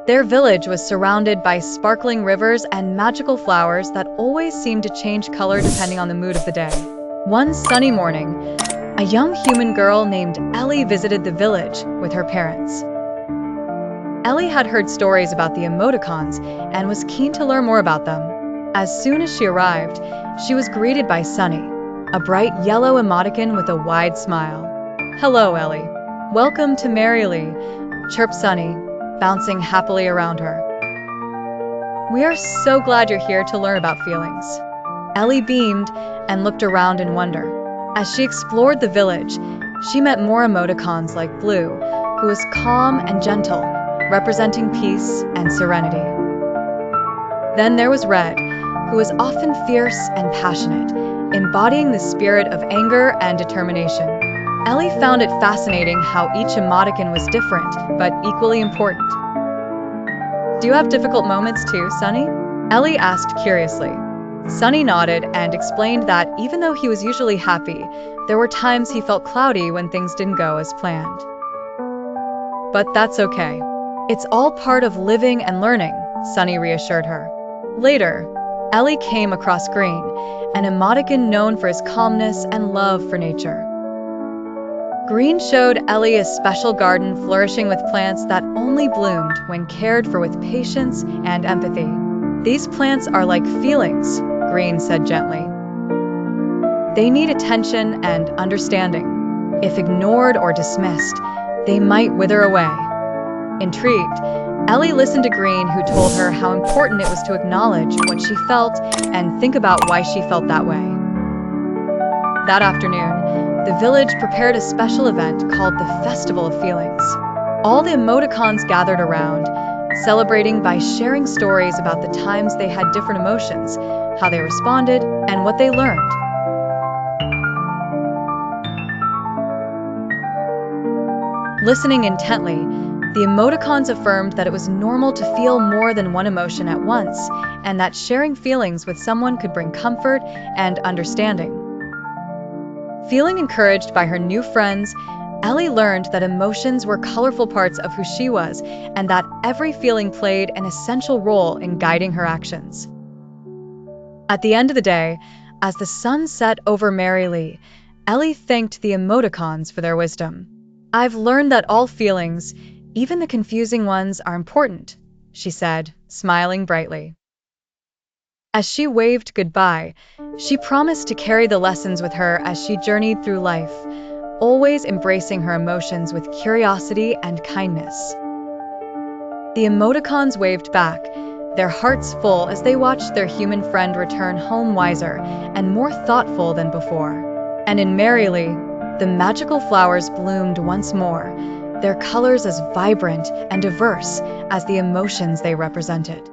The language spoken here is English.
Their village was surrounded by sparkling rivers and magical flowers that always seemed to change color depending on the mood of the day. One sunny morning, a young human girl named Ellie visited the village with her parents. Ellie had heard stories about the emoticons and was keen to learn more about them. As soon as she arrived, she was greeted by Sunny, a bright yellow emoticon with a wide smile. "Hello, Ellie. Welcome to Merrylee," chirped Sunny, bouncing happily around her. "We are so glad you're here to learn about feelings." Ellie beamed and looked around in wonder. As she explored the village, she met more emoticons like Blue, who was calm and gentle, representing peace and serenity. Then there was Red, who was often fierce and passionate, embodying the spirit of anger and determination. Ellie found it fascinating how each emoticon was different, but equally important. "Do you have difficult moments too, Sunny?" Ellie asked curiously. Sunny nodded and explained that even though he was usually happy, there were times he felt cloudy when things didn't go as planned. "But that's okay. It's all part of living and learning," Sunny reassured her. Later, Ellie came across Green, an emoticon known for his calmness and love for nature. Green showed Ellie a special garden flourishing with plants that only bloomed when cared for with patience and empathy. "These plants are like feelings," Green said gently. "They need attention and understanding. If ignored or dismissed, they might wither away." Intrigued, Ellie listened to Green, who told her how important it was to acknowledge what she felt and think about why she felt that way. That afternoon, the village prepared a special event called the Festival of Feelings. All the emoticons gathered around, celebrating by sharing stories about the times they had different emotions, how they responded, and what they learned. Listening intently, the emoticons affirmed that it was normal to feel more than one emotion at once, and that sharing feelings with someone could bring comfort and understanding. Feeling encouraged by her new friends, Ellie learned that emotions were colorful parts of who she was, and that every feeling played an essential role in guiding her actions. At the end of the day, as the sun set over Merrylee, Ellie thanked the emoticons for their wisdom. "I've learned that all feelings, even the confusing ones, are important," she said, smiling brightly. As she waved goodbye, she promised to carry the lessons with her as she journeyed through life, always embracing her emotions with curiosity and kindness. The emoticons waved back, their hearts full as they watched their human friend return home wiser and more thoughtful than before. And in Merrylee, the magical flowers bloomed once more, their colors as vibrant and diverse as the emotions they represented.